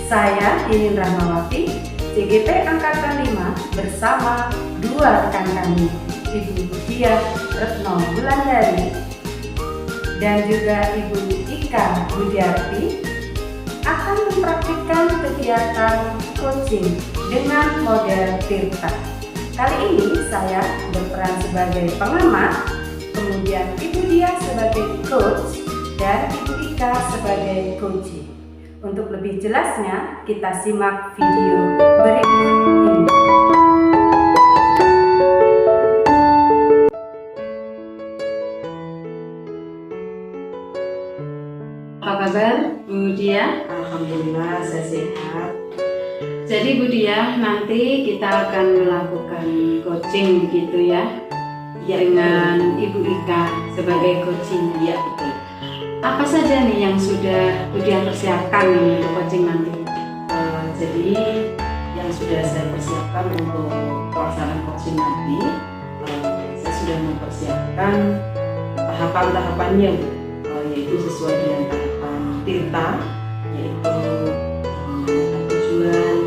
Saya Inin Rahmawati, CGP Angkatan 5 bersama dua rekan kami, Ibu Diah Retno Wulandari dan juga Ibu Ika Budiarti, akan mempraktikkan kegiatan coaching dengan model Tirta. Kali ini saya berperan sebagai pengamat, kemudian Ibu Diah sebagai coach dan Ibu Ika sebagai coachee. Untuk lebih jelasnya, kita simak video berikut ini. Apa kabar Bu Diah? Alhamdulillah saya sehat. Jadi Bu Diah, nanti kita akan melakukan coaching begitu ya, dengan Ibu Ika sebagai coaching. Iya betul. Apa saja nih yang sudah Bu Diah persiapkan untuk coaching nanti? Jadi yang sudah saya persiapkan untuk pelaksanaan coaching nanti, saya sudah mempersiapkan tahapan-tahapannya, yaitu sesuai dengan tahapan Tirta, yaitu tujuan,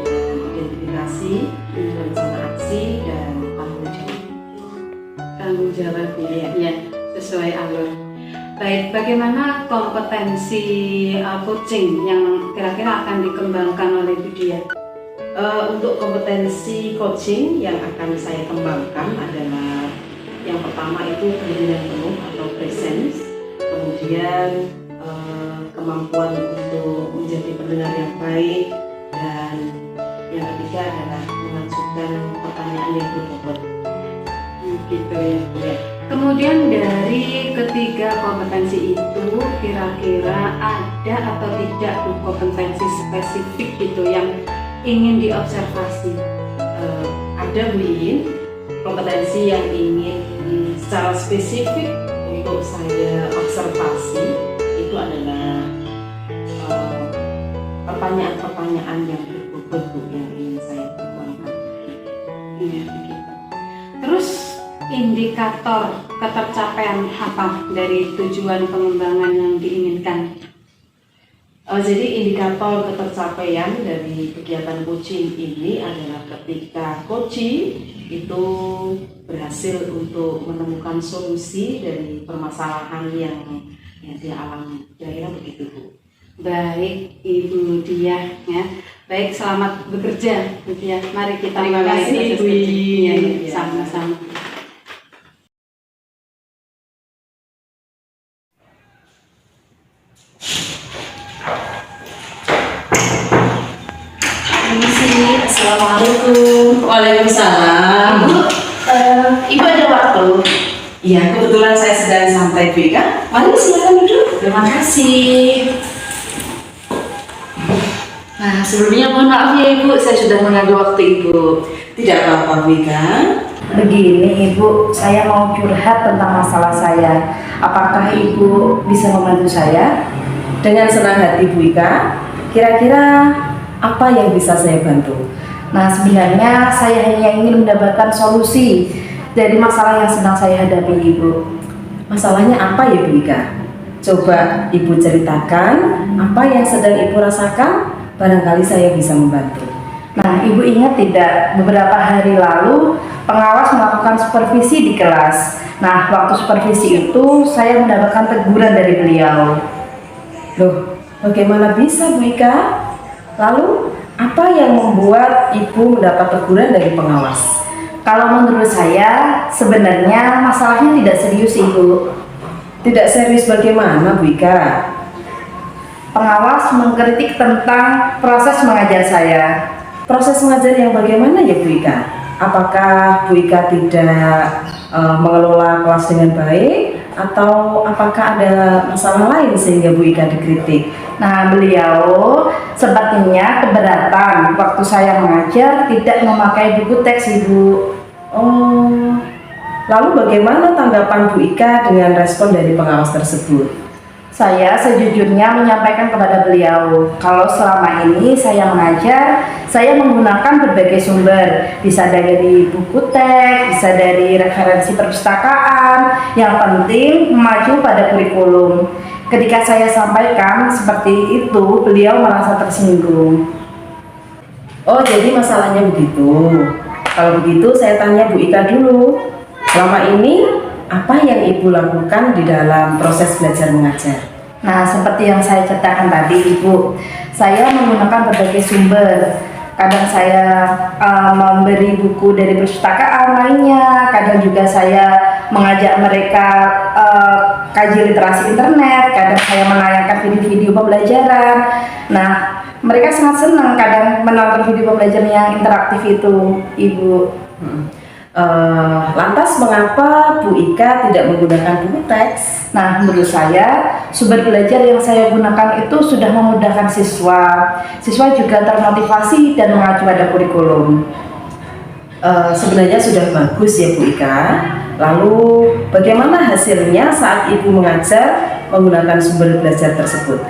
kemudian identifikasi, rencana aksi, dan tanggung jawab. Tanggung jawab ya, sesuai alur. Baik, bagaimana kompetensi coaching yang kira-kira akan dikembangkan oleh Bu Diah? Untuk kompetensi coaching yang akan saya kembangkan adalah yang pertama itu kehadiran penuh atau presence, kemudian kemampuan untuk menjadi pendengar yang baik, dan yang ketiga adalah mengajukan pertanyaan yang berbobot. Gitu ya. Kemudian dari ketiga kompetensi itu kira-kira ada atau tidak kompetensi spesifik gitu yang ingin diobservasi? Ada Bu Iin, kompetensi yang ingin secara spesifik untuk saya observasi itu adalah pertanyaan-pertanyaan yang berbobot Bu, yang ingin saya kembangkan. Iya, begitu. Terus indikator ketercapaian apa dari tujuan pengembangan yang diinginkan? Jadi indikator ketercapaian dari kegiatan coaching ini adalah ketika coaching itu berhasil untuk menemukan solusi dari permasalahan yang dia alami. Kira-kira begitu Bu. Baik Ibu Diah ya. Baik, selamat bekerja Bu Diah. Mari kita Terima mulai kasih, proses Bu. kerja. Iya. Sama-sama. Assalamualaikum. Waalaikumsalam. Ibu ada waktu? Iya, kebetulan saya sedang santai, Bu Ika. Mari silakan duduk. Terima kasih. Nah, sebelumnya mohon maaf ya Ibu, saya sudah mengganggu waktu Ibu. Tidak apa-apa, Bu Ika. Begini Ibu, saya mau curhat tentang masalah saya. Apakah Ibu bisa membantu saya? Dengan senang hati Bu Ika. Kira-kira apa yang bisa saya bantu? Nah, sebenarnya saya hanya ingin mendapatkan solusi dari masalah yang sedang saya hadapi Ibu. Masalahnya apa ya Bu Ika? Coba Ibu ceritakan apa yang sedang Ibu rasakan, barangkali saya bisa membantu. Nah, Ibu ingat tidak, beberapa hari lalu pengawas melakukan supervisi di kelas. Nah, waktu supervisi itu saya mendapatkan teguran dari beliau. Loh, bagaimana bisa Bu Ika? Lalu, apa yang membuat Ibu mendapat teguran dari pengawas? Kalau menurut saya, sebenarnya masalahnya tidak serius Ibu. Tidak serius bagaimana Bu Ika? Pengawas mengkritik tentang proses mengajar saya. Proses mengajar yang bagaimana ya Bu Ika? Apakah Bu Ika tidak mengelola kelas dengan baik, atau apakah ada masalah lain sehingga Bu Ika dikritik? Nah, beliau sepertinya keberatan waktu saya mengajar tidak memakai buku teks Ibu. Oh, lalu bagaimana tanggapan Bu Ika dengan respon dari pengawas tersebut? Saya sejujurnya menyampaikan kepada beliau kalau selama ini saya mengajar, saya menggunakan berbagai sumber, bisa dari buku teks, bisa dari referensi perpustakaan, yang penting maju pada kurikulum. Ketika saya sampaikan seperti itu, beliau merasa tersinggung. Oh, jadi masalahnya begitu. Kalau begitu saya tanya Bu Ika dulu. Selama ini apa yang Ibu lakukan di dalam proses belajar mengajar? Nah, seperti yang saya ceritakan tadi, Ibu, saya menggunakan berbagai sumber. Kadang saya memberi buku dari perpustakaan lainnya, kadang juga saya mengajak mereka kaji literasi internet, kadang saya menayangkan video-video pembelajaran. Nah, mereka sangat senang kadang menonton video pembelajaran yang interaktif itu, Ibu. Lantas mengapa Bu Ika tidak menggunakan buku teks? Nah, menurut saya sumber belajar yang saya gunakan itu sudah memudahkan siswa. Siswa juga termotivasi dan mengacu pada kurikulum. Sebenarnya sudah bagus ya Bu Ika. Lalu bagaimana hasilnya saat Ibu mengajar menggunakan sumber belajar tersebut?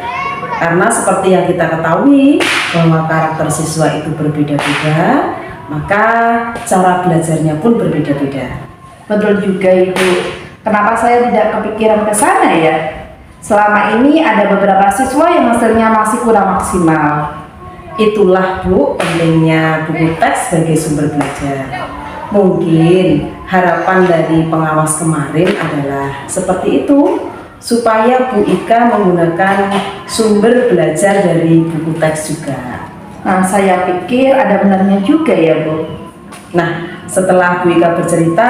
Karena seperti yang kita ketahui bahwa karakter siswa itu berbeda-beda, maka cara belajarnya pun berbeda-beda. Betul juga, Ibu. Kenapa saya tidak kepikiran ke sana ya? Selama ini ada beberapa siswa yang hasilnya masih kurang maksimal. Itulah Bu pentingnya buku teks sebagai sumber belajar. Mungkin harapan dari pengawas kemarin adalah seperti itu, supaya Bu Ika menggunakan sumber belajar dari buku teks juga. Nah, saya pikir ada benarnya juga ya, Bu. Nah, setelah Bu Ika bercerita,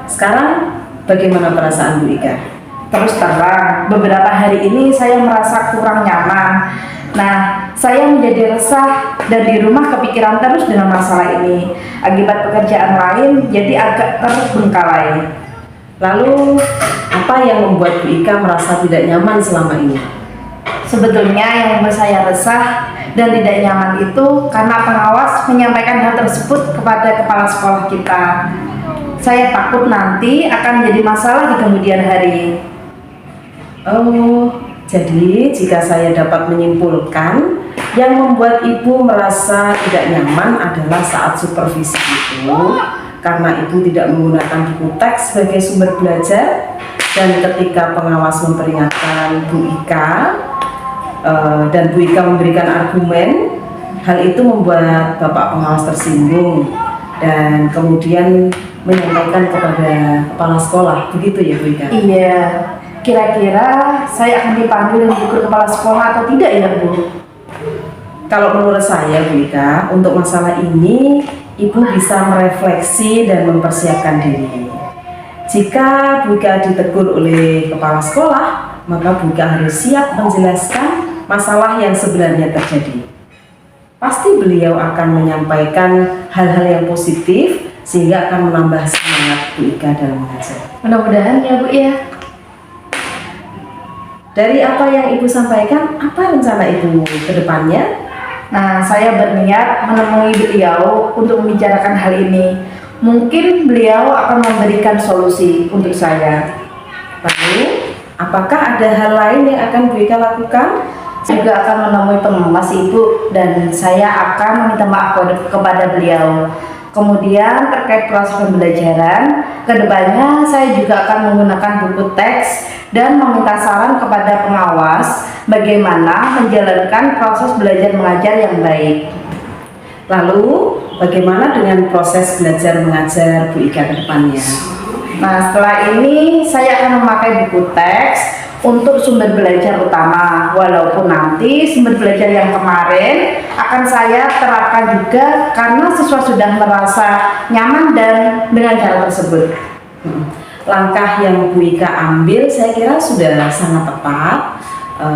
sekarang bagaimana perasaan Bu Ika? Terus terang, beberapa hari ini saya merasa kurang nyaman. Nah, saya menjadi resah dan di rumah kepikiran terus dengan masalah ini. Akibat pekerjaan lain, jadi agak terbengkalai. Lalu, apa yang membuat Bu Ika merasa tidak nyaman selama ini? Sebetulnya yang membuat saya resah dan tidak nyaman itu karena pengawas menyampaikan hal tersebut kepada kepala sekolah kita. Saya takut nanti akan menjadi masalah di kemudian hari. Oh, jadi jika saya dapat menyimpulkan, yang membuat Ibu merasa tidak nyaman adalah saat supervisi itu karena Ibu tidak menggunakan buku teks sebagai sumber belajar, dan ketika pengawas memperingatkan Bu Ika dan Bu Ika memberikan argumen, hal itu membuat Bapak pengawas tersinggung dan kemudian menyampaikan kepada kepala sekolah. Begitu ya Bu Ika? Iya, kira-kira saya akan dipanggil dan diukur kepala sekolah atau tidak ya, Bu? Kalau menurut saya Bu Ika, untuk masalah ini Ibu bisa merefleksi dan mempersiapkan diri. Jika Bu Ika ditegur oleh kepala sekolah, maka Bu Ika harus siap menjelaskan masalah yang sebenarnya terjadi. Pasti beliau akan menyampaikan hal-hal yang positif sehingga akan menambah semangat Bu Ika dalam mengajar. Mudah-mudahan ya, Bu ya. Dari apa yang Ibu sampaikan, apa rencana Ibu ke depannya? Nah, saya berniat menemui beliau untuk membicarakan hal ini. Mungkin beliau akan memberikan solusi untuk saya. Lalu, apakah ada hal lain yang akan Bu Ika lakukan? Saya juga akan menemui pengawas Ibu dan saya akan meminta maaf kepada beliau. Kemudian terkait proses pembelajaran, kedepannya saya juga akan menggunakan buku teks dan meminta saran kepada pengawas bagaimana menjalankan proses belajar mengajar yang baik. Lalu, bagaimana dengan proses belajar mengajar Bu Ika ke depannya? Nah, setelah ini saya akan memakai buku teks untuk sumber belajar utama, walaupun nanti sumber belajar yang kemarin akan saya terapkan juga karena siswa sudah merasa nyaman dan dengan cara tersebut. Langkah yang Bu Ika ambil saya kira sudah sangat tepat.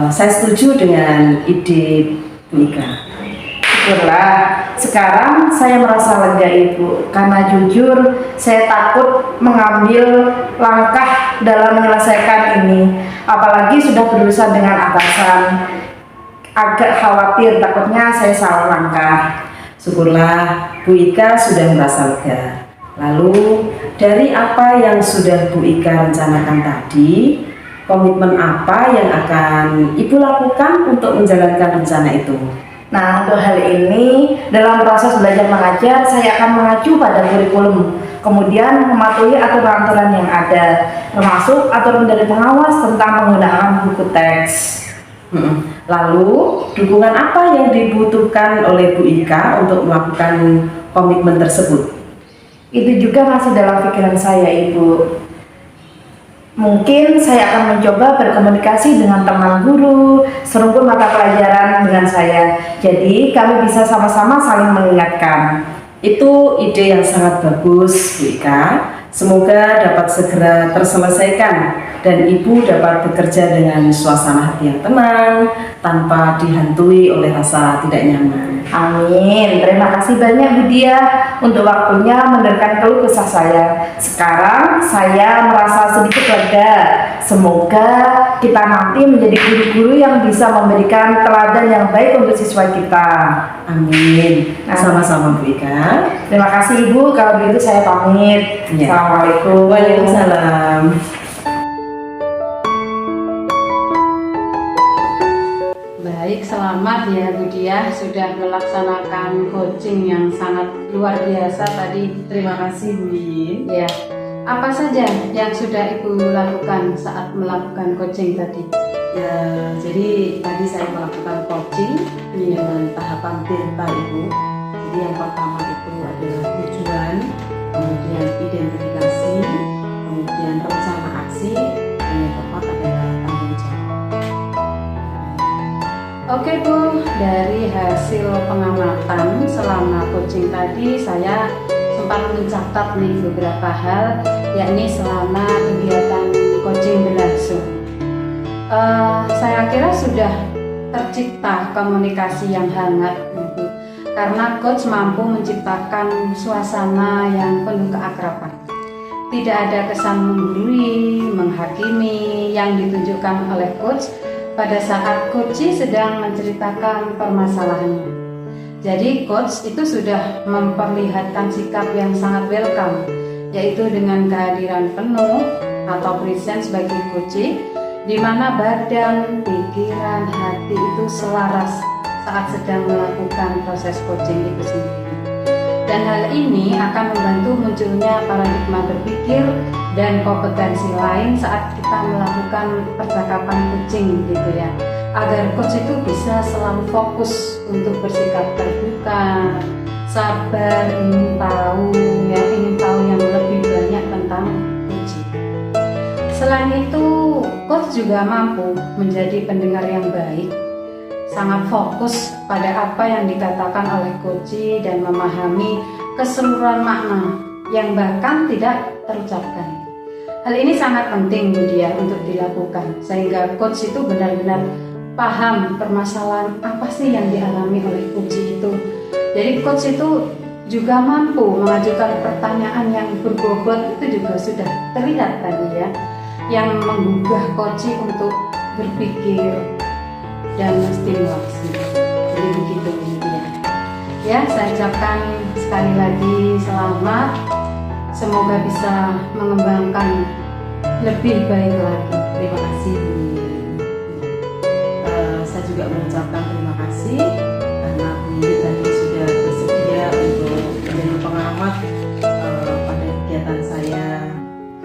Saya setuju dengan ide Bu Ika. Syukurlah, sekarang saya merasa lega Ibu, karena jujur saya takut mengambil langkah dalam menyelesaikan ini, apalagi sudah berurusan dengan atasan. Agak khawatir takutnya saya salah langkah. Syukurlah Bu Ika sudah merasa lega. Lalu dari apa yang sudah Bu Ika rencanakan tadi, komitmen apa yang akan Ibu lakukan untuk menjalankan rencana itu? Nah, untuk hal ini, dalam proses belajar mengajar, saya akan mengacu pada kurikulum. kemudian mematuhi aturan-aturan yang ada, termasuk aturan dari pengawas tentang penggunaan buku teks. Lalu, dukungan apa yang dibutuhkan oleh Bu Ika untuk melakukan komitmen tersebut? Itu juga masih dalam pikiran saya, Ibu. Mungkin saya akan mencoba berkomunikasi dengan teman guru, serungkut mata pelajaran dengan saya. Jadi kami bisa sama-sama saling mengingatkan. Itu ide yang sangat bagus, Bu Ika. Semoga dapat segera terselesaikan dan Ibu dapat bekerja dengan suasana hati yang tenang tanpa dihantui oleh rasa tidak nyaman. Amin. Terima kasih banyak Bu Dia untuk waktunya mendengarkan keluh kesah saya. Sekarang saya merasa sedikit lega. Semoga kita nanti menjadi guru-guru yang bisa memberikan teladan yang baik untuk siswa kita. Amin. Sama-sama Bu Ika. Terima kasih Ibu. Kalau begitu saya pamit. Ya. Assalamualaikum. Waalaikumsalam. Baik, selamat ya Bu Dia sudah melaksanakan coaching yang sangat luar biasa tadi. Terima kasih Bu Yin. Ya, apa saja yang sudah Ibu lakukan saat melakukan coaching tadi? Ya, jadi tadi saya melakukan coaching dengan tahapan tirta Ibu. Jadi yang pertama itu adalah tujuan, kemudian identifikasi, kemudian rencana aksi, dan yang keempat adalah tanggung jawab. Oke Bu, dari hasil pengamatan selama coaching tadi saya sempat mencatat nih beberapa hal, yakni selama kegiatan coaching berlangsung. Saya kira sudah tercipta komunikasi yang hangat, Bu, karena coach mampu menciptakan suasana yang penuh keakraban. Tidak ada kesan menggurui, menghakimi yang ditunjukkan oleh coach pada saat coachee sedang menceritakan permasalahannya. Jadi coach itu sudah memperlihatkan sikap yang sangat welcome, yaitu dengan kehadiran penuh atau presence bagi coachee, di mana badan, pikiran, hati itu selaras saat sedang melakukan proses coaching itu sendiri. Dan hal ini akan membantu munculnya paradigma berpikir dan kompetensi lain saat kita melakukan percakapan coaching gitu ya, agar coach itu bisa selalu fokus untuk bersikap terbuka, sabar, ingin tahu yang lebih banyak tentang coaching. Selain itu, coach juga mampu menjadi pendengar yang baik, sangat fokus pada apa yang dikatakan oleh coachee dan memahami keseluruhan makna yang bahkan tidak terucapkan. Hal ini sangat penting Bu Dia untuk dilakukan, sehingga coach itu benar-benar paham permasalahan apa sih yang dialami oleh coachee itu. Jadi coach itu juga mampu mengajukan pertanyaan yang berbobot, itu juga sudah terlihat tadi ya, yang menggugah coachee untuk berpikir dan menstimulasi. Jadi begitu Bu Dia. Ya, saya ucapkan sekali lagi selamat. Semoga bisa mengembangkan lebih baik lagi. Terima kasih Bu Yin. Saya juga mengucapkan terima kasih karena Bu Yin tadi sudah bersedia untuk menjadi pengamat pada kegiatan saya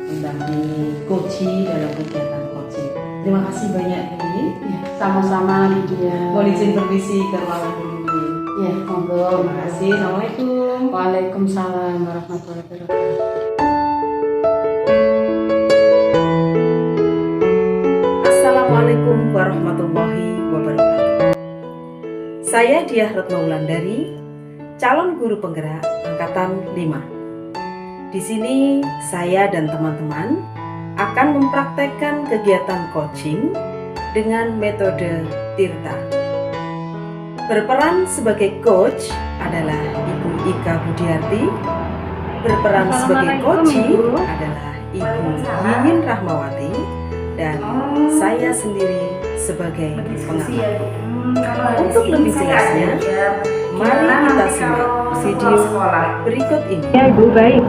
mendampingi coaching dalam kegiatan coaching. Terima kasih banyak Bu Yin. Ya, sama-sama Bu Dia. Mohon izin permisi ke ruangan dulu Bu Yin. Ya, monggo. Terima kasih. Assalamualaikum. Waalaikumsalam warahmatullahi wabarakatuh. Assalamualaikum warahmatullahi wabarakatuh. Saya Diah Retno Wulandari, calon guru penggerak angkatan 5. Di sini saya dan teman-teman akan mempraktekkan kegiatan coaching dengan metode Tirta. Berperan sebagai coach adalah Ibu Ika Budiarti. Berperan sebagai coachee adalah Ibu Yiyin Rahmawati. Dan saya sendiri sebagai pengamat. Untuk lebih jelasnya, mari kita simak video berikut ini. Ya Ibu, baik.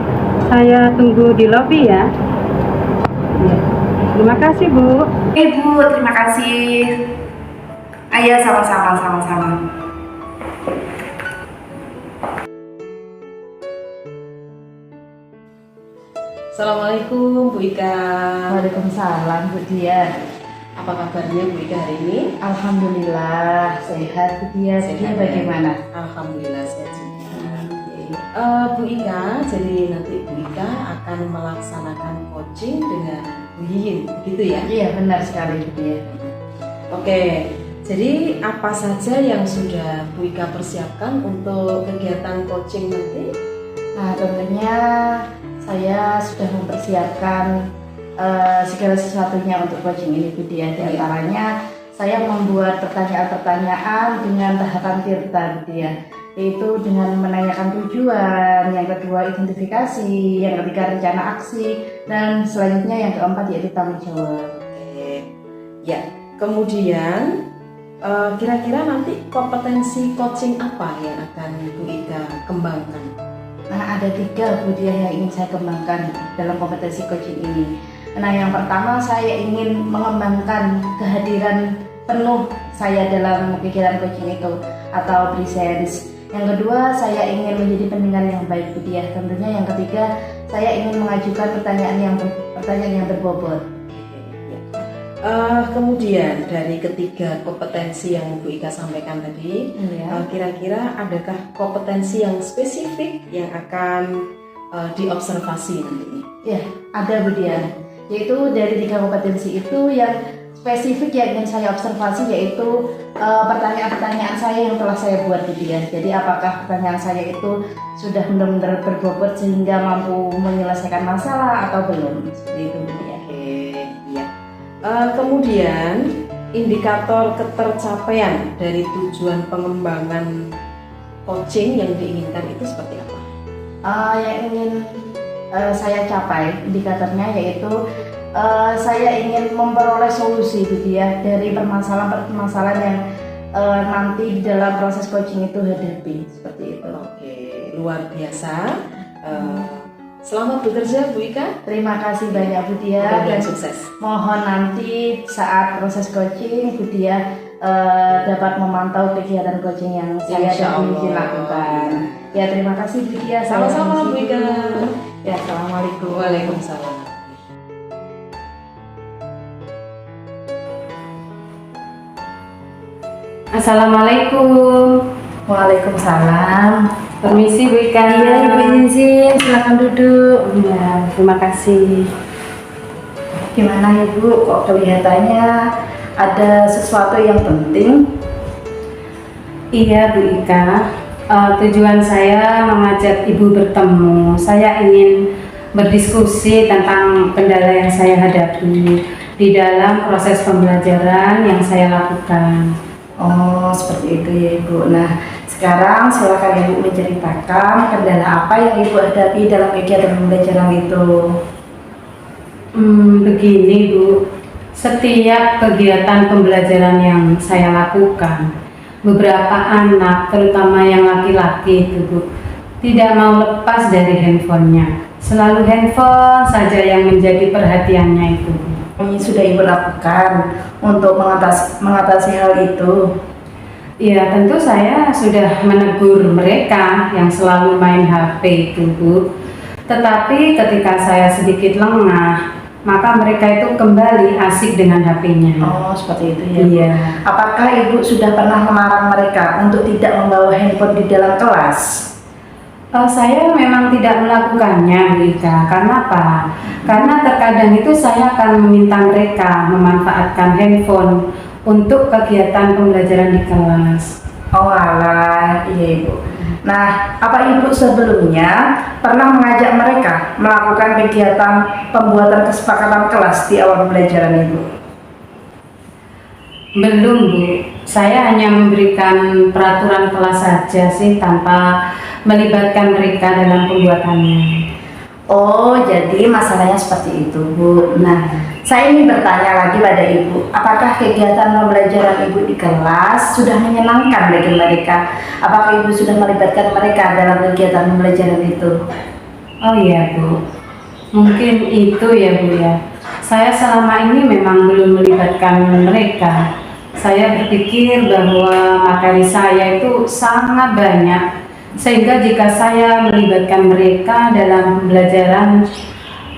Saya tunggu di lobi ya. Terima kasih Bu. Ibu, terima kasih. Ayo sama-sama. Assalamualaikum Bu Ika. Waalaikumsalam Bu Dia. Apa kabarnya Bu Ika hari ini? Alhamdulillah sehat Bu Dia. Dia bagaimana? Alhamdulillah sehat juga. Bu Ika, jadi nanti Bu Ika akan melaksanakan coaching dengan Bu Yiyin, begitu ya? Iya benar sekali Bu Dia. Oke, jadi apa saja yang sudah Bu Ika persiapkan untuk kegiatan coaching nanti? Nah tentunya saya sudah mempersiapkan segala sesuatunya untuk coaching ini Bu Dia. Di antaranya saya membuat pertanyaan-pertanyaan dengan tahapan tirta Bu Dia, yaitu dengan menanyakan tujuan, yang kedua identifikasi, yang ketiga rencana aksi, dan selanjutnya yang keempat yaitu tanggung jawab. Oke, ya. Kemudian kira-kira nanti kompetensi coaching apa yang akan Bu Ika kembangkan? Nah ada 3 Bu Dia yang ingin saya kembangkan dalam kompetensi coaching ini. Nah yang pertama saya ingin mengembangkan kehadiran penuh saya dalam kegiatan coaching itu atau presence. Yang kedua saya ingin menjadi pendengar yang baik Bu Dia. Tentunya yang ketiga saya ingin mengajukan pertanyaan yang berbobot. Kemudian dari ketiga kompetensi yang Bu Ika sampaikan tadi, kira-kira adakah kompetensi yang spesifik yang akan diobservasi nantinya? Ya ada Bu Dia. Yaitu dari 3 kompetensi itu yang spesifik yang ingin saya observasi yaitu pertanyaan-pertanyaan saya yang telah saya buat Bu Dia. Jadi apakah pertanyaan saya itu sudah benar-benar berbobot sehingga mampu menyelesaikan masalah atau belum, seperti itu Bu Dia. Oke, iya. Kemudian indikator ketercapaian dari tujuan pengembangan coaching yang diinginkan itu seperti apa? Yang ingin saya capai indikatornya yaitu saya ingin memperoleh solusi Bu Dia dari permasalahan-permasalahan yang nanti di dalam proses coaching itu hadapi, seperti itu. Oke, luar biasa. Selamat bekerja Bu Ika. Terima kasih banyak Bu Dia Dan dan sukses. mohon nanti saat proses coaching Bu Dia dapat memantau kegiatan coaching yang saya Insya dan Bu Allah. Yiyin lakukan. Ya terima kasih Bu Dia. Saya Sama-sama Bu permisi Ika. dulu. Ya assalamualaikum. Waalaikumsalam. Assalamualaikum. Waalaikumsalam. Permisi Bu Ika. Iya Ibu izin, silakan duduk. Ya, terima kasih. Gimana Ibu? Kok kelihatannya ada sesuatu yang penting? Iya Bu Ika. Tujuan saya mengajak Ibu bertemu. Saya ingin berdiskusi tentang kendala yang saya hadapi di dalam proses pembelajaran yang saya lakukan. Oh seperti itu ya Ibu. Nah sekarang silakan Ibu menceritakan kendala apa yang Ibu hadapi dalam kegiatan pembelajaran itu. Begini Bu, setiap kegiatan pembelajaran yang saya lakukan, beberapa anak, terutama yang laki-laki itu Bu, tidak mau lepas dari handphonenya. Selalu handphone saja yang menjadi perhatiannya itu Bu. Ini sudah Ibu lakukan untuk mengatasi hal itu. Ya tentu saya sudah menegur mereka yang selalu main HP itu Bu. Tetapi ketika saya sedikit lengah, maka mereka itu kembali asik dengan HP-nya. Oh seperti itu ya Bu. Iya. Apakah Ibu sudah pernah melarang mereka untuk tidak membawa handphone di dalam kelas? Saya memang tidak melakukannya Bu Ika. Karena apa? Karena terkadang itu saya akan meminta mereka memanfaatkan handphone untuk kegiatan pembelajaran di kelas. Oh alah, iya Ibu. Nah, apa Ibu sebelumnya pernah mengajak mereka melakukan kegiatan pembuatan kesepakatan kelas di awal pembelajaran Ibu? Belum Bu, saya hanya memberikan peraturan kelas saja sih tanpa melibatkan mereka dalam pembuatannya. Oh, jadi masalahnya seperti itu Bu. Nah, saya ingin bertanya lagi pada Ibu, apakah kegiatan pembelajaran Ibu di kelas sudah menyenangkan bagi mereka? Apakah Ibu sudah melibatkan mereka dalam kegiatan pembelajaran itu? Oh iya Bu, mungkin itu ya Bu ya. Saya selama ini memang belum melibatkan mereka. Saya berpikir bahwa materi saya itu sangat banyak, sehingga jika saya melibatkan mereka dalam pembelajaran,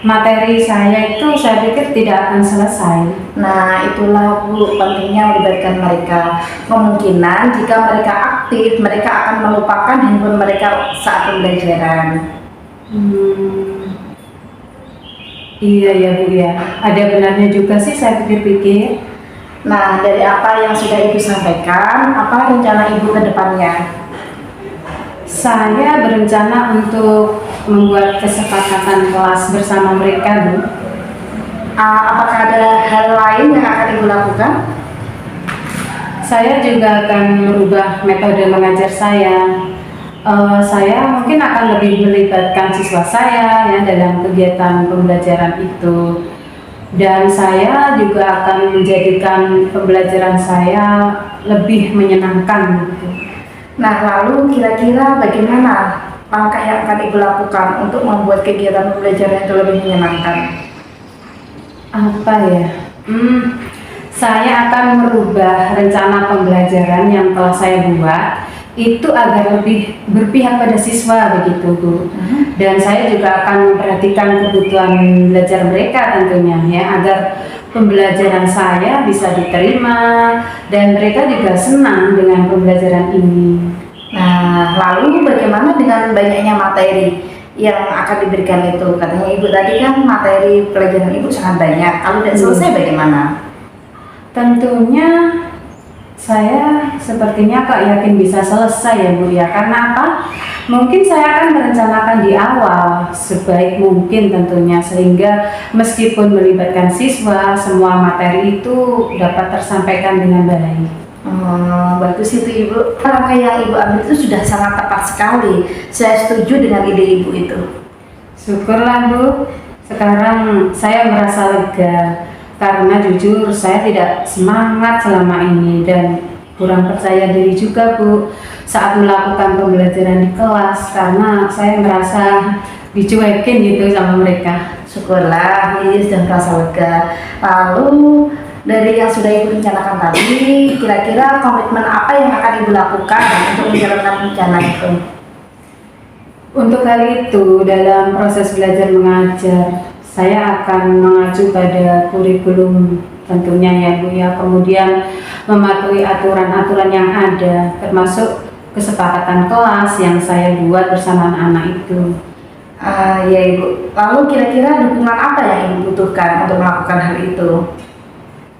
materi saya itu saya pikir tidak akan selesai. Nah, itulah Bu, pentingnya melibatkan mereka. Kemungkinan jika mereka aktif, mereka akan melupakan handphone mereka saat pembelajaran. Iya ya Bu ya, ada benarnya juga sih saya pikir-pikir. Nah, dari apa yang sudah Ibu sampaikan, apa rencana Ibu ke depannya? Saya berencana untuk membuat kesepakatan kelas bersama mereka, Bu. Apakah ada hal lain yang akan Ibu lakukan? Saya juga akan merubah metode mengajar saya. Saya mungkin akan lebih melibatkan siswa saya ya dalam kegiatan pembelajaran itu. Dan saya juga akan menjadikan pembelajaran saya lebih menyenangkan gitu. Nah, lalu kira-kira bagaimana langkah yang akan Ibu lakukan untuk membuat kegiatan pembelajaran itu lebih menyenangkan? Apa ya? Saya akan merubah rencana pembelajaran yang telah saya buat itu agar lebih berpihak pada siswa begitu Bu. Dan saya juga akan memperhatikan kebutuhan belajar mereka tentunya ya, agar pembelajaran saya bisa diterima dan mereka juga senang dengan pembelajaran ini. Nah, lalu bagaimana dengan banyaknya materi yang akan diberikan itu? Katanya Ibu tadi kan materi pelajaran Ibu sangat banyak. Kalau tidak selesai bagaimana? Tentunya saya sepertinya kok yakin bisa selesai ya Bu ya. Karena apa? Mungkin saya akan merencanakan di awal sebaik mungkin tentunya, sehingga meskipun melibatkan siswa, semua materi itu dapat tersampaikan dengan baik. Bagus itu Ibu. Langkah yang Ibu ambil itu sudah sangat tepat sekali. Saya setuju dengan ide Ibu itu. Syukurlah Bu. Sekarang saya merasa lega karena jujur saya tidak semangat selama ini dan kurang percaya diri juga Bu saat melakukan pembelajaran di kelas karena saya merasa dicuekin gitu sama mereka. Syukurlah Ibu sudah merasa lega. Lalu dari yang sudah Ibu rencanakan tadi, kira-kira komitmen apa yang akan Ibu lakukan untuk menjalankan rencana itu? Untuk hal itu, dalam proses belajar mengajar, saya akan mengacu pada kurikulum tentunya ya Bu ya, kemudian mematuhi aturan-aturan yang ada, termasuk kesepakatan kelas yang saya buat bersama anak-anak itu. Ya Ibu, lalu kira-kira dukungan apa yang Ibu butuhkan untuk melakukan hal itu?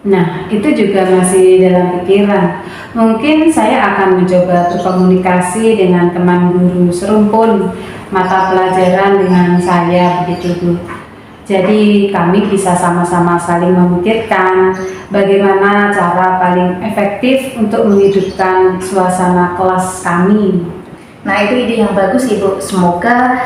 Nah, itu juga masih dalam pikiran. Mungkin saya akan mencoba berkomunikasi dengan teman guru serumpun mata pelajaran dengan saya begitu Bu. Jadi kami bisa sama-sama saling memikirkan bagaimana cara paling efektif untuk menghidupkan suasana kelas kami. Nah, itu ide yang bagus Ibu. Semoga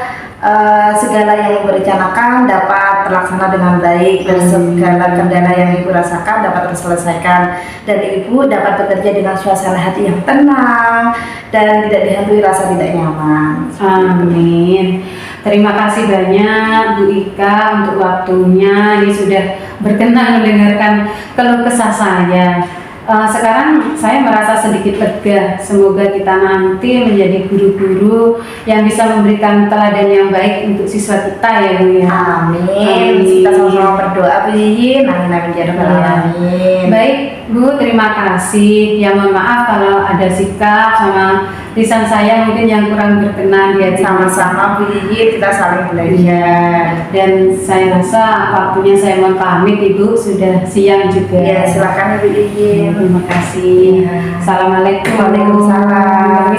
segala yang Ibu rencanakan dapat terlaksana dengan baik dan segala kendala yang Ibu rasakan dapat terselesaikan dan Ibu dapat bekerja dengan suasana hati yang tenang dan tidak dihantui rasa tidak nyaman. Amin. Terima kasih banyak Bu Ika untuk waktunya. Ini sudah berkenan mendengarkan keluh kesah saya. Sekarang saya merasa sedikit lega. Semoga kita nanti menjadi guru-guru yang bisa memberikan teladan yang baik untuk siswa kita ya Bu ya. Amin. Kita sama-sama berdoa Bu Yiyin. Amin amin ya rabbal alamin. Baik Bu, terima kasih. Ya mohon maaf kalau ada sikap sama lisan saya mungkin yang kurang berkenan di hati. Sama-sama Bu Yiyin, kita saling belajar. Dan saya rasa waktunya saya mohon pamit Ibu, sudah siang juga. Ya, silakan Ibu Yiyin. Terima kasih. Ya. Assalamualaikum. Waalaikumsalam.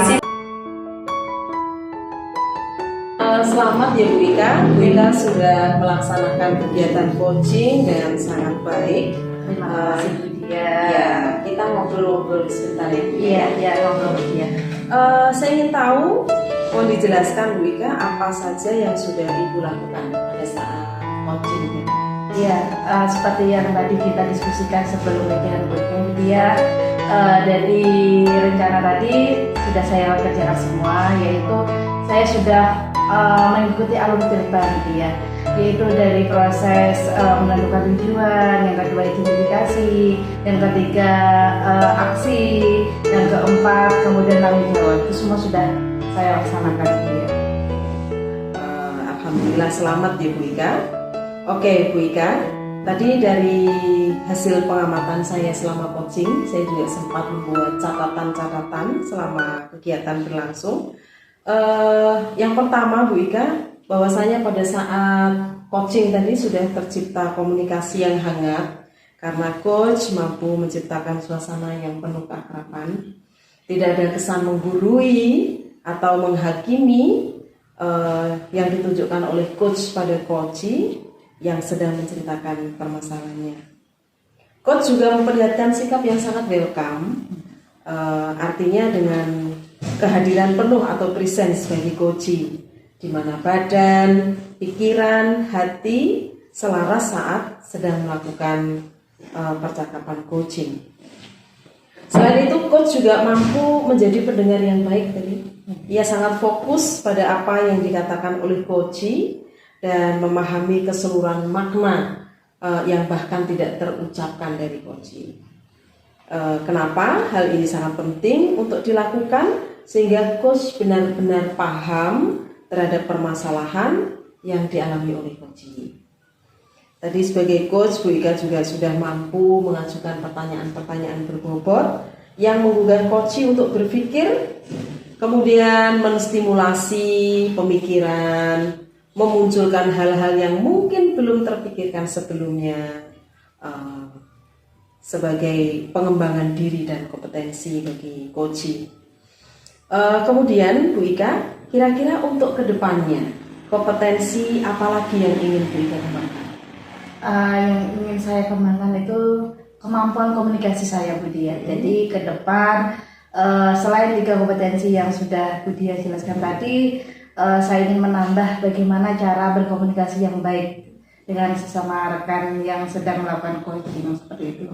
Selamat ya Bu Ika. Bu Ika sudah melaksanakan kegiatan coaching dengan sangat baik. Terima kasih Bu Dia. Ya, kita ngobrol-ngobrol sebentar ya Bu. Iya, ngobrol Bu Dia. Saya ingin tahu, mau dijelaskan Bu Ika apa saja yang sudah Ibu lakukan pada saat coaching? Iya, seperti yang tadi kita diskusikan sebelum dengan Bu Dia, dari rencana tadi sudah saya kerjakan semua, yaitu saya sudah mengikuti alur terbang dia, yaitu dari proses menentukan tujuan, yang kedua identifikasi, yang ketiga aksi, yang keempat kemudian tanggung jawab. Itu semua sudah saya laksanakan dia. Alhamdulillah selamat ya Bu Ika. Oke, Bu Ika. Tadi dari hasil pengamatan saya selama coaching, saya juga sempat membuat catatan-catatan selama kegiatan berlangsung. Yang pertama, Bu Ika, bahwasanya pada saat coaching tadi sudah tercipta komunikasi yang hangat karena coach mampu menciptakan suasana yang penuh keakraban. Tidak ada kesan menggurui atau menghakimi yang ditunjukkan oleh coach pada coachee yang sedang menceritakan permasalahannya. Coach juga memperlihatkan sikap yang sangat welcome, artinya dengan kehadiran penuh atau presence bagi coachee, di mana badan, pikiran, hati selaras saat sedang melakukan percakapan coaching. Selain itu, coach juga mampu menjadi pendengar yang baik tadi. Ia sangat fokus pada apa yang dikatakan oleh coachee dan memahami keseluruhan makna yang bahkan tidak terucapkan dari coachee. Kenapa hal ini sangat penting untuk dilakukan? Sehingga coach benar-benar paham terhadap permasalahan yang dialami oleh coachee. Tadi sebagai coach, Bu Ika juga sudah mampu mengajukan pertanyaan-pertanyaan berbobot yang menggugah coachee untuk berpikir, kemudian menstimulasi pemikiran, memunculkan hal-hal yang mungkin belum terpikirkan sebelumnya sebagai pengembangan diri dan kompetensi bagi coachee. Kemudian Bu Ika, kira-kira untuk kedepannya kompetensi apalagi yang ingin Bu Ika kembangkan? Yang ingin saya kembangkan itu kemampuan komunikasi saya, Bu Dia. Jadi ke depan selain 3 kompetensi yang sudah Bu Dia jelaskan tadi, saya ingin menambah bagaimana cara berkomunikasi yang baik dengan sesama rekan yang sedang melakukan coaching seperti itu.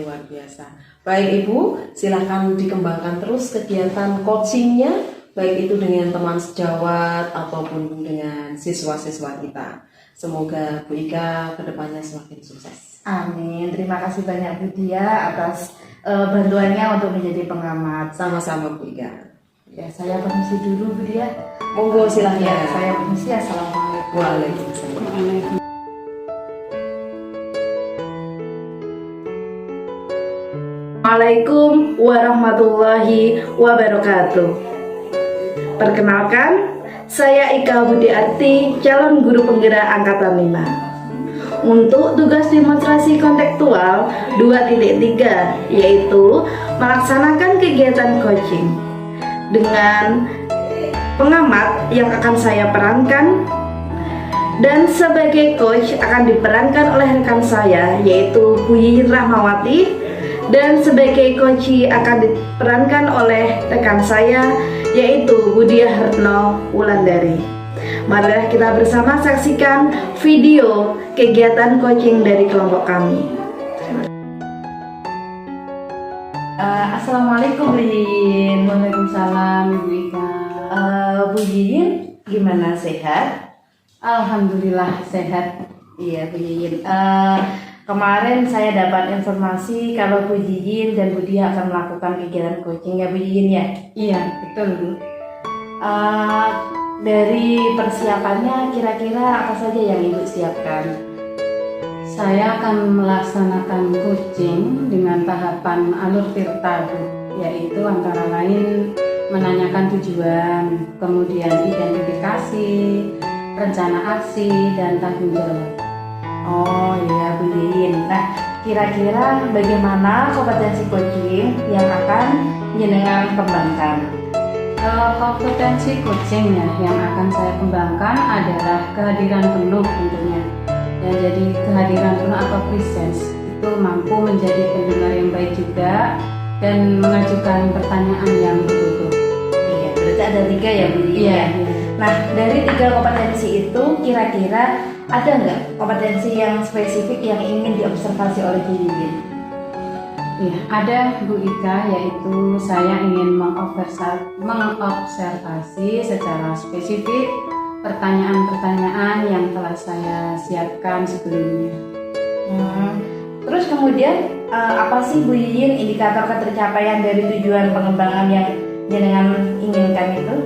Luar biasa. Baik Ibu, silahkan dikembangkan terus kegiatan coachingnya, baik itu dengan teman sejawat ataupun dengan siswa-siswa kita. Semoga Bu Ika kedepannya semakin sukses. Amin. Terima kasih banyak Bu Dia atas bantuannya untuk menjadi pengamat. Sama-sama Bu Ika. Ya, saya permisi dulu Bu Dia. Monggo silahkan. Ya, saya permisi. Assalamualaikum. Waalaikumsalam. Assalamualaikum warahmatullahi wabarakatuh. Perkenalkan, saya Ika Budiarti, calon guru penggerak angkatan 5. Untuk tugas demonstrasi kontekstual 2.3 yaitu melaksanakan kegiatan coaching dengan pengamat yang akan saya perankan, dan sebagai coach akan diperankan oleh rekan saya yaitu Bu Yiyin Rahmawati, dan sebagai coachee akan diperankan oleh rekan saya yaitu Bu Diah Retno Wulandari. Marilah kita bersama saksikan video kegiatan coaching dari kelompok kami. Assalamualaikum Bu Yiyin. Waalaikumsalam Ibu Ika. Bu Yiyin, gimana, sehat? Alhamdulillah sehat. Iya Bu Yiyin. Kemarin saya dapat informasi kalau Bu Yiyin dan Bu Dia akan melakukan kegiatan coaching ya Bu Yiyin ya? Iya betul Bu. Dari persiapannya kira-kira apa saja yang Ibu siapkan? Saya akan melaksanakan coaching dengan tahapan alur tirta Bu, yaitu antara lain menanyakan tujuan, kemudian identifikasi, rencana aksi, dan tanggung jawab. Oh iya Bu Yiyin. Nah, kira-kira bagaimana kompetensi coaching yang akan jenengan kembangkan? Kompetensi coaching ya yang akan saya kembangkan adalah kehadiran penuh tentunya. Ya, jadi kehadiran penuh atau presence itu mampu menjadi pendengar yang baik juga dan mengajukan pertanyaan yang berutuh. Iya, berarti ada 3 ya Bu Yiyin. Iya. Nah, dari 3 kompetensi itu kira-kira ada nggak kompetensi yang spesifik yang ingin diobservasi oleh Bu Yiyin? Ya, ada Bu Ika, yaitu saya ingin mengobservasi secara spesifik pertanyaan-pertanyaan yang telah saya siapkan sebelumnya. Terus kemudian apa sih Bu Yiyin indikator ketercapaian dari tujuan pengembangan yang jenengan inginkan itu?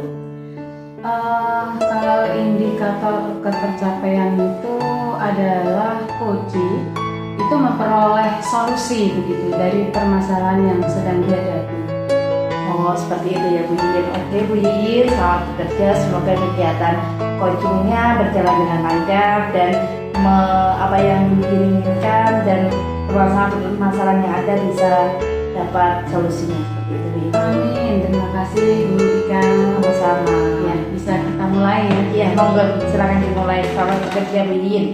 Kalau indikator ketercapaian itu adalah coaching itu memperoleh solusi begitu dari permasalahan yang sedang dihadapi. Oh, seperti itu ya Bu Yiyin. Oke Bu Yiyin, selamat bekerja. Semoga kegiatan coachingnya berjalan dengan lancar dan apa yang diinginkan dan permasalahan yang ada bisa dapat solusinya seperti itu. Bu Yiyin. Amin. Terima kasih Bu Ika. Sama-sama. Ya, bisa kita mulai ya. Ya, monggo silakan dimulai. Selamat bekerja Bu Yiyin.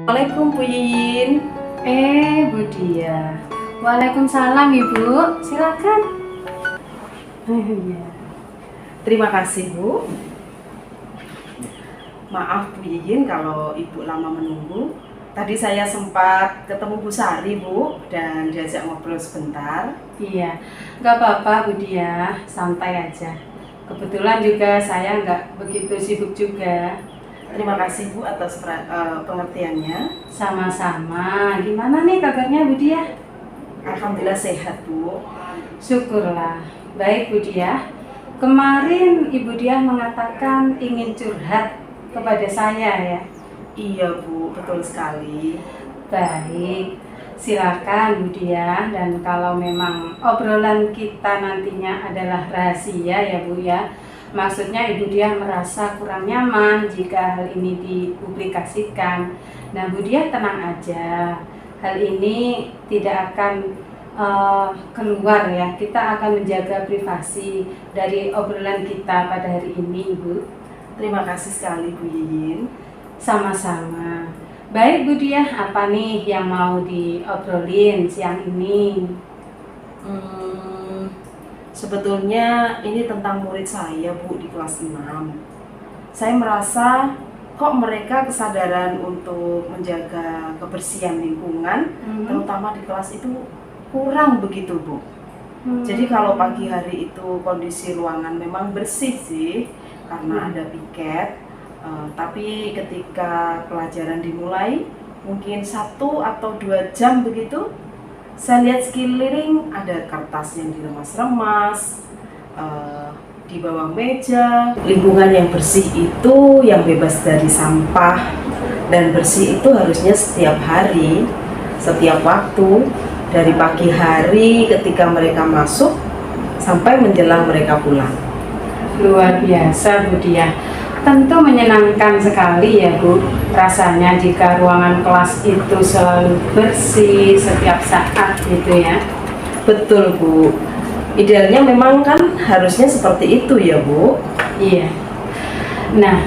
Assalamualaikum Bu Yiyin. Bu Dia. Waalaikumsalam Ibu. Silakan. Terima kasih Bu. Maaf Bu Yiyin kalau Ibu lama menunggu. Tadi saya sempat ketemu Bu Sari Bu dan diajak ngobrol sebentar. Iya, nggak apa-apa Bu Dia, santai aja. Kebetulan juga saya nggak begitu sibuk juga. Terima kasih Bu atas pengertiannya. Sama-sama. Gimana nih kabarnya Bu Dia? Alhamdulillah sehat Bu. Syukurlah. Baik Bu Dia. Kemarin Ibu Dia mengatakan ingin curhat kepada saya ya. Iya Bu, betul sekali. Baik, silakan Bu Dia. Dan kalau memang obrolan kita nantinya adalah rahasia ya Bu ya, maksudnya Ibu Dia merasa kurang nyaman jika hal ini dipublikasikan. Nah Bu Dia tenang aja, hal ini tidak akan keluar ya. Kita akan menjaga privasi dari obrolan kita pada hari ini Ibu. Terima kasih sekali Bu Yiyin. Sama-sama. Baik Bu Dia, apa nih yang mau diobrolin siang ini? Sebetulnya ini tentang murid saya Bu di kelas 6. Saya merasa kok mereka kesadaran untuk menjaga kebersihan lingkungan, terutama di kelas itu kurang begitu Bu. Jadi kalau pagi hari itu kondisi ruangan memang bersih sih karena ada piket. Tapi ketika pelajaran dimulai mungkin 1 atau 2 jam begitu, saya lihat sekeliling ada kertas yang diremas-remas di bawah meja. Lingkungan yang bersih itu yang bebas dari sampah dan bersih itu harusnya setiap hari, setiap waktu, dari pagi hari ketika mereka masuk sampai menjelang mereka pulang. Luar biasa Bu Dia. Tentu menyenangkan sekali ya Bu, rasanya jika ruangan kelas itu selalu bersih setiap saat gitu ya. Betul Bu, idealnya memang kan harusnya seperti itu ya Bu. Iya. Nah,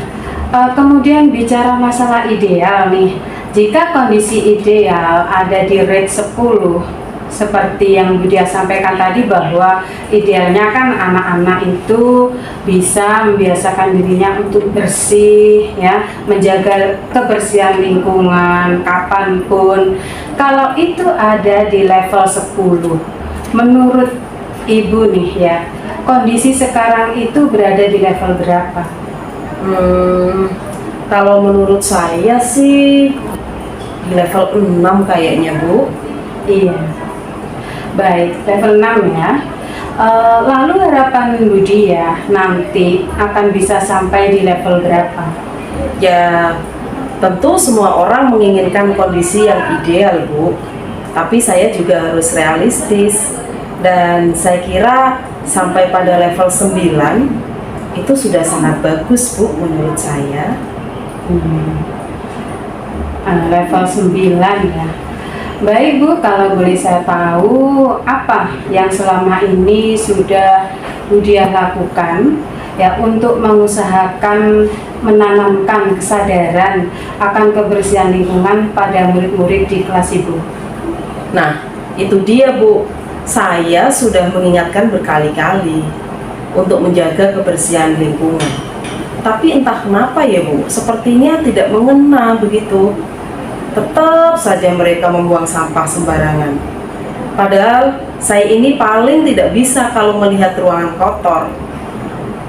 kemudian bicara masalah ideal nih, jika kondisi ideal ada di rate 10, seperti yang Bu Dia sampaikan tadi bahwa idealnya kan anak-anak itu bisa membiasakan dirinya untuk bersih ya, menjaga kebersihan lingkungan kapanpun. Kalau itu ada di level 10, menurut Ibu nih ya, kondisi sekarang itu berada di level berapa? Kalau menurut saya sih di level 6 kayaknya Bu. Iya. Baik, level 6 ya. Lalu harapan Bu Dia nanti akan bisa sampai di level berapa? Ya, tentu semua orang menginginkan kondisi yang ideal Bu. Tapi saya juga harus realistis. Dan saya kira sampai pada level 9 itu sudah sangat bagus Bu menurut saya. Level 9 ya. Baik Bu, kalau boleh saya tahu apa yang selama ini sudah Bu Dia lakukan ya untuk mengusahakan menanamkan kesadaran akan kebersihan lingkungan pada murid-murid di kelas Ibu? Nah, itu dia Bu. Saya sudah mengingatkan berkali-kali untuk menjaga kebersihan lingkungan. Tapi entah kenapa ya Bu, sepertinya tidak mengena begitu. Tetap saja mereka membuang sampah sembarangan. Padahal saya ini paling tidak bisa kalau melihat ruangan kotor.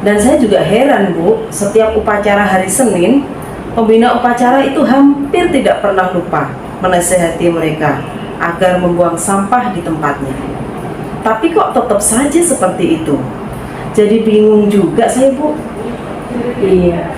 Dan saya juga heran Bu, setiap upacara hari Senin, pembina upacara itu hampir tidak pernah lupa menasihati mereka agar membuang sampah di tempatnya. Tapi kok tetap saja seperti itu. Jadi bingung juga saya, Bu. Iya.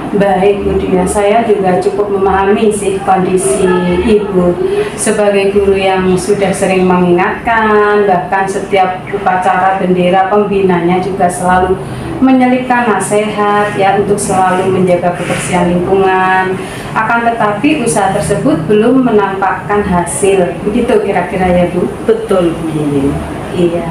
Baik Bu Dia, saya juga cukup memahami sih kondisi Ibu sebagai guru yang sudah sering mengingatkan, bahkan setiap upacara bendera pembinanya juga selalu menyelipkan nasihat ya untuk selalu menjaga kebersihan lingkungan. Akan tetapi usaha tersebut belum menampakkan hasil. Begitu kira-kira ya Bu? Betul, Bu. Iya.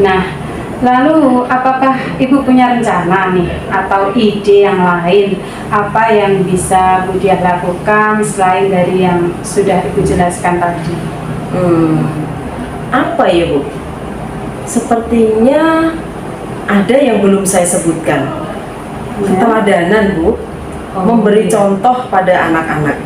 Nah, lalu apakah Ibu punya rencana nih atau ide yang lain apa yang bisa Bu Diah lakukan selain dari yang sudah Ibu jelaskan tadi? Apa ya, Bu? Sepertinya ada yang belum saya sebutkan. Keteladanan, Bu. Memberi iya. contoh pada anak-anak.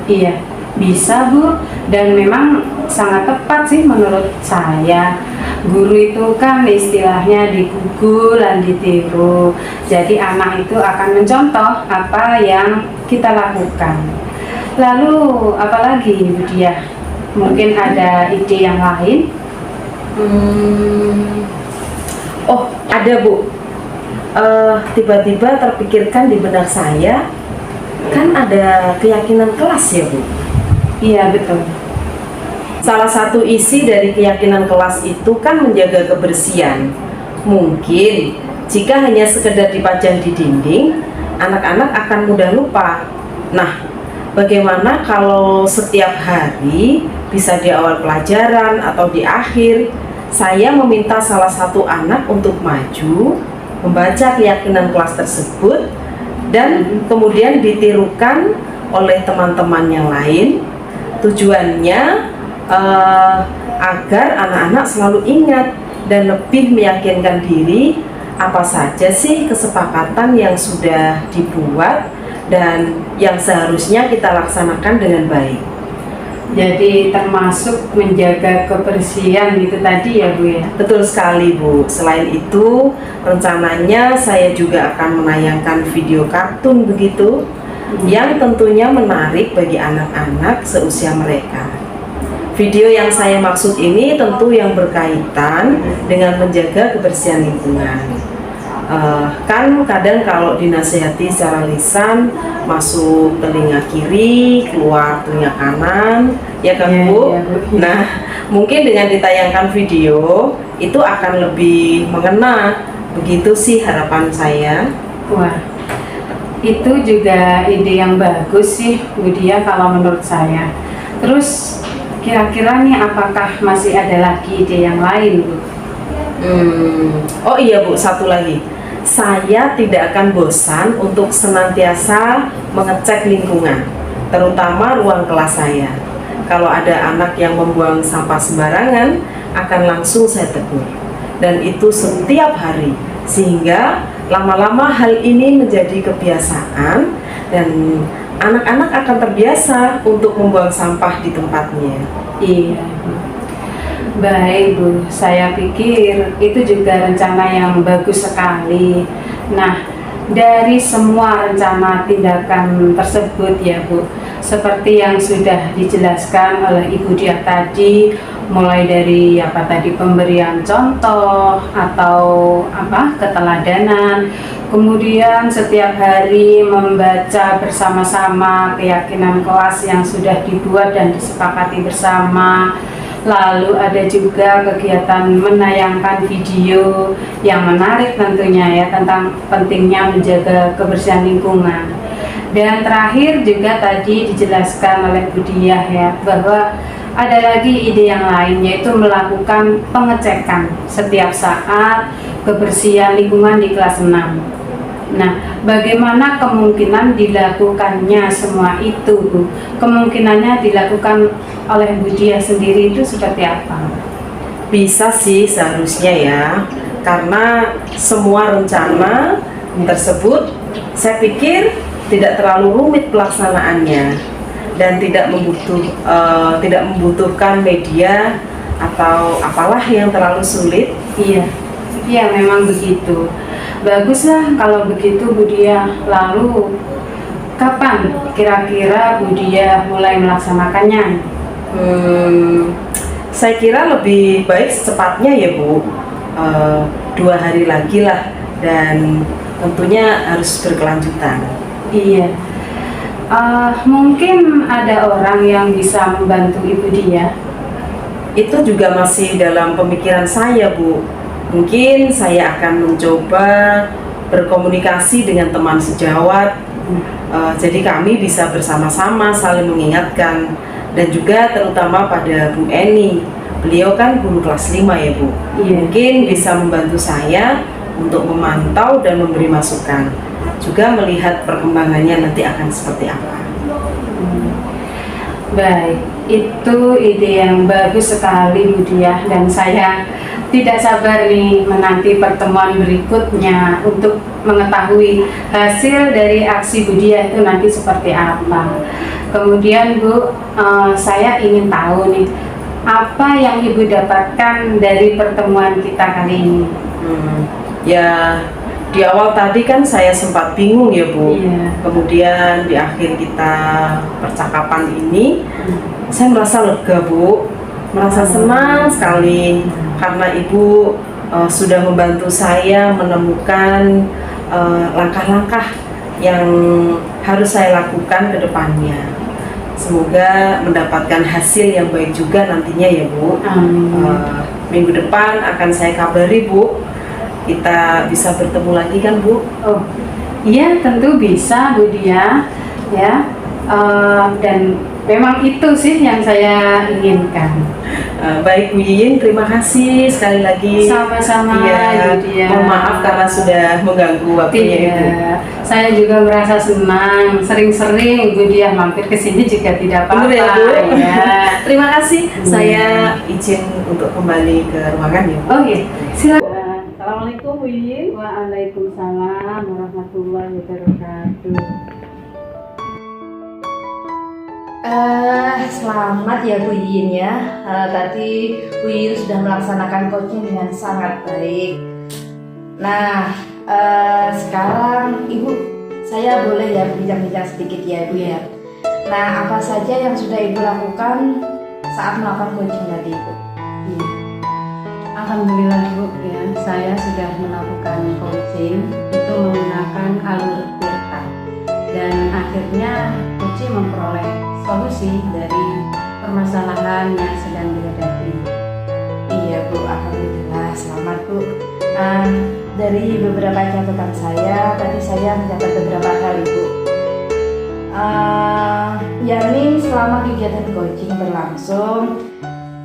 Iya, bisa Bu, dan memang sangat tepat sih menurut saya. Guru itu kan istilahnya digugu dan ditiru. Jadi anak itu akan mencontoh apa yang kita lakukan. Lalu apalagi Bu Diah? Mungkin ada ide yang lain? Oh, ada, Bu. Tiba-tiba terpikirkan di benak saya, kan ada keyakinan kelas ya, Bu. Iya betul. Salah satu isi dari keyakinan kelas itu kan menjaga kebersihan. Mungkin jika hanya sekedar dipajang di dinding, anak-anak akan mudah lupa. Nah, bagaimana kalau setiap hari, bisa di awal pelajaran atau di akhir, saya meminta salah satu anak untuk maju, membaca keyakinan kelas tersebut, dan kemudian ditirukan oleh teman-teman yang lain. Tujuannya agar anak-anak selalu ingat dan lebih meyakinkan diri apa saja sih kesepakatan yang sudah dibuat dan yang seharusnya kita laksanakan dengan baik. Jadi termasuk menjaga kebersihan gitu tadi ya Bu ya? Betul sekali, Bu. Selain itu, rencananya saya juga akan menayangkan video kartun begitu, yang tentunya menarik bagi anak-anak seusia mereka. Video yang saya maksud ini tentu yang berkaitan dengan menjaga kebersihan lingkungan. Kan kadang kalau dinasihati secara lisan masuk telinga kiri, keluar telinga kanan, ya kan Bu? Nah, mungkin dengan ditayangkan video itu akan lebih mengena. Begitu sih harapan saya. Wah, itu juga ide yang bagus sih Bu Dia kalau menurut saya. Terus kira-kira nih apakah masih ada lagi ide yang lain Bu? Oh iya Bu, satu lagi. Saya tidak akan bosan untuk senantiasa mengecek lingkungan, terutama ruang kelas saya. Kalau ada anak yang membuang sampah sembarangan, akan langsung saya tegur. Dan itu setiap hari, sehingga lama-lama hal ini menjadi kebiasaan dan anak-anak akan terbiasa untuk membuang sampah di tempatnya. Iya. Baik Bu, saya pikir itu juga rencana yang bagus sekali. Nah, dari semua rencana tindakan tersebut ya Bu, seperti yang sudah dijelaskan oleh Ibu Diah tadi, mulai dari apa tadi pemberian contoh atau apa keteladanan, kemudian setiap hari membaca bersama-sama keyakinan kelas yang sudah dibuat dan disepakati bersama. Lalu ada juga kegiatan menayangkan video yang menarik tentunya ya tentang pentingnya menjaga kebersihan lingkungan. Dan terakhir juga tadi dijelaskan oleh Bu Diah ya bahwa ada lagi ide yang lain yaitu melakukan pengecekan setiap saat kebersihan lingkungan di kelas 6. Nah, bagaimana kemungkinan dilakukannya semua itu, Bu? Kemungkinannya dilakukan oleh Bu Diah sendiri itu seperti apa? Bisa sih seharusnya ya, karena semua rencana tersebut saya pikir tidak terlalu rumit pelaksanaannya dan tidak membutuhkan media atau apalah yang terlalu sulit. Iya, iya memang begitu. Baguslah kalau begitu Bu Diah. Lalu kapan kira-kira Bu Diah mulai melaksanakannya? Saya kira lebih baik secepatnya ya Bu. 2 hari lagi lah, dan tentunya harus berkelanjutan. Iya. Mungkin ada orang yang bisa membantu Ibu Dia. Itu juga masih dalam pemikiran saya, Bu. Mungkin saya akan mencoba berkomunikasi dengan teman sejawat. Jadi kami bisa bersama-sama saling mengingatkan, dan juga terutama pada Bu Eni. Beliau kan guru kelas 5 ya, Bu. Iya. Mungkin bisa membantu saya untuk memantau dan memberi masukan. Juga melihat perkembangannya nanti akan seperti apa. Baik, itu ide yang bagus sekali Bu Dia, dan saya tidak sabar nih menanti pertemuan berikutnya untuk mengetahui hasil dari aksi Bu Dia itu nanti seperti apa. Kemudian Bu, saya ingin tahu nih, apa yang Ibu dapatkan dari pertemuan kita kali ini? Ya, di awal tadi kan saya sempat bingung ya, Bu. Iya. Kemudian di akhir kita percakapan ini, saya merasa lega, Bu. Merasa senang sekali karena Ibu sudah membantu saya menemukan langkah-langkah yang harus saya lakukan ke depannya. Semoga mendapatkan hasil yang baik juga nantinya ya, Bu. Minggu depan akan saya kabari, Bu. Kita bisa bertemu lagi kan, Bu? Oh, iya tentu bisa Bu Dia, ya. Dan memang itu sih yang saya inginkan. Baik Bu Yiyin, terima kasih sekali lagi. Sama-sama Iya, Bu Dia. mohon maaf karena sudah mengganggu waktunya Ibu. Tidak, saya juga merasa senang. Sering-sering Bu Dia mampir ke sini juga tidak apa-apa. Benar ya, Bu? Ya. Terima kasih. Saya izin untuk kembali ke ruangan ya, Bu. Oh iya, silakan. Assalamualaikum Bu Yiyin. Waalaikumsalam warahmatullahi wabarakatuh. Selamat ya Bu Yin ya. Tadi Bu Yin sudah melaksanakan coaching dengan sangat baik. Nah, sekarang Ibu, saya boleh ya bincang-bincang sedikit ya Bu ya. Nah, apa saja yang sudah Ibu lakukan saat melakukan coaching tadi, Ibu? Iya. Alhamdulillah Bu ya, saya sudah melakukan coaching itu menggunakan alur Tirta, dan akhirnya coaching memperoleh solusi dari permasalahan yang sedang dihadapi. Iya Bu, alhamdulillah, selamat Bu. Dari beberapa catatan saya, tadi saya mencatat beberapa hal Ibu. Yakni selama kegiatan coaching berlangsung,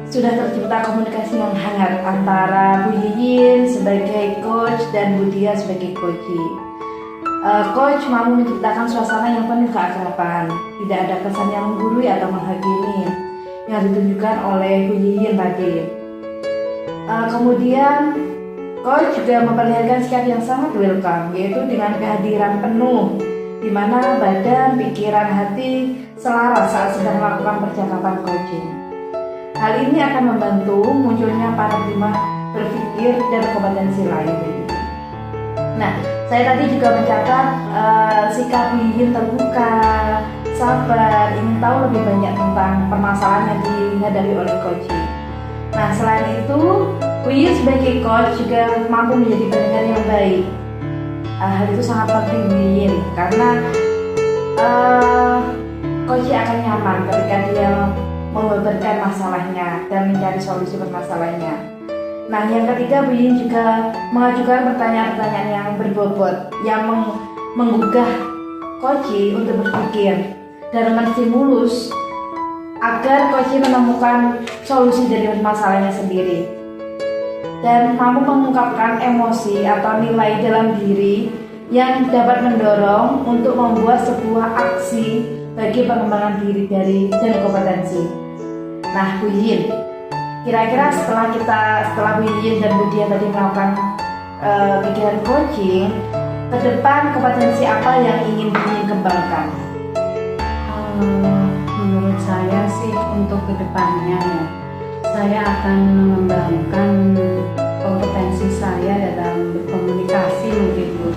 sudah tercipta komunikasi yang hangat antara Bu Yiyin sebagai coach dan Bu Dia sebagai coachee. Coach mampu menciptakan suasana yang penuh keakraban, tidak ada kesan yang menggurui atau menghakimi yang ditunjukkan oleh Bu Yiyin tadi. Kemudian coach juga memperlihatkan sikap yang sangat welcome, yaitu dengan kehadiran penuh, di mana badan, pikiran, hati selaras saat sedang melakukan percakapan coaching. Hal ini akan membantu munculnya paradigma berpikir dan kompetensi lain. Nah, saya tadi juga mencatat sikap Bu Yiyin terbuka, sabar, ingin tahu lebih banyak tentang permasalahan yang dihadapi oleh coaching. Nah, selain itu, Bu Yiyin sebagai coach juga mampu menjadi pendengar yang baik. Hal itu sangat penting Bu Yiyin karena coach akan nyaman ketika dia membeberkan masalahnya dan mencari solusi permasalahannya. Nah, yang ketiga, Bu Yiyin juga mengajukan pertanyaan-pertanyaan yang berbobot, yang menggugah coach untuk berpikir dan menstimulus agar coach menemukan solusi dari masalahnya sendiri dan mampu mengungkapkan emosi atau nilai dalam diri yang dapat mendorong untuk membuat sebuah aksi bagi pengembangan diri dan kompetensi. Nah, Bu Yiyin, kira-kira setelah Bu Yiyin dan Bu Dia tadi melakukan kegiatan coaching, ke depan kompetensi apa yang ingin Bu Yiyin kembangkan? Menurut saya sih untuk kedepannya ya, saya akan mengembangkan kompetensi saya dalam berkomunikasi mungkin Bu,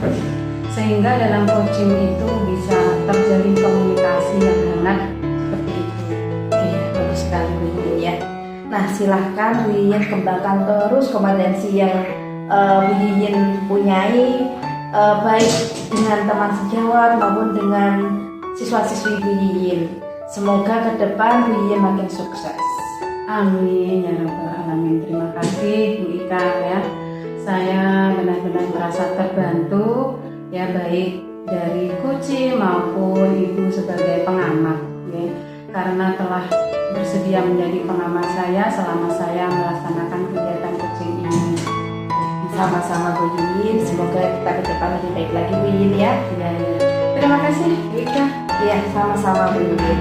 sehingga dalam coaching itu bisa terjalin komunikasi yang hangat seperti itu. Iya, bagus sekali Bu Yiyin ya. Nah, silahkan Bu Yiyin kembangkan terus kompetensi yang Bu Yiyin punyai, baik dengan teman sejawat maupun dengan siswa-siswi Bu Yiyin. Semoga ke depan Bu Yiyin makin sukses. Amin ya rabbal alamin. Terima kasih Bu Ika ya. Saya benar-benar merasa terbantu ya, baik dari coaching maupun Ibu sebagai pengamat ya, karena telah bersedia menjadi pengamat saya selama saya melaksanakan kegiatan coaching ini. Sama-sama Bu Yiyin, semoga kita ke depan lebih baik lagi Bu Yiyin ya. Ya, ya. Terima kasih Bu Ika. Iya, sama-sama Bu Yiyin.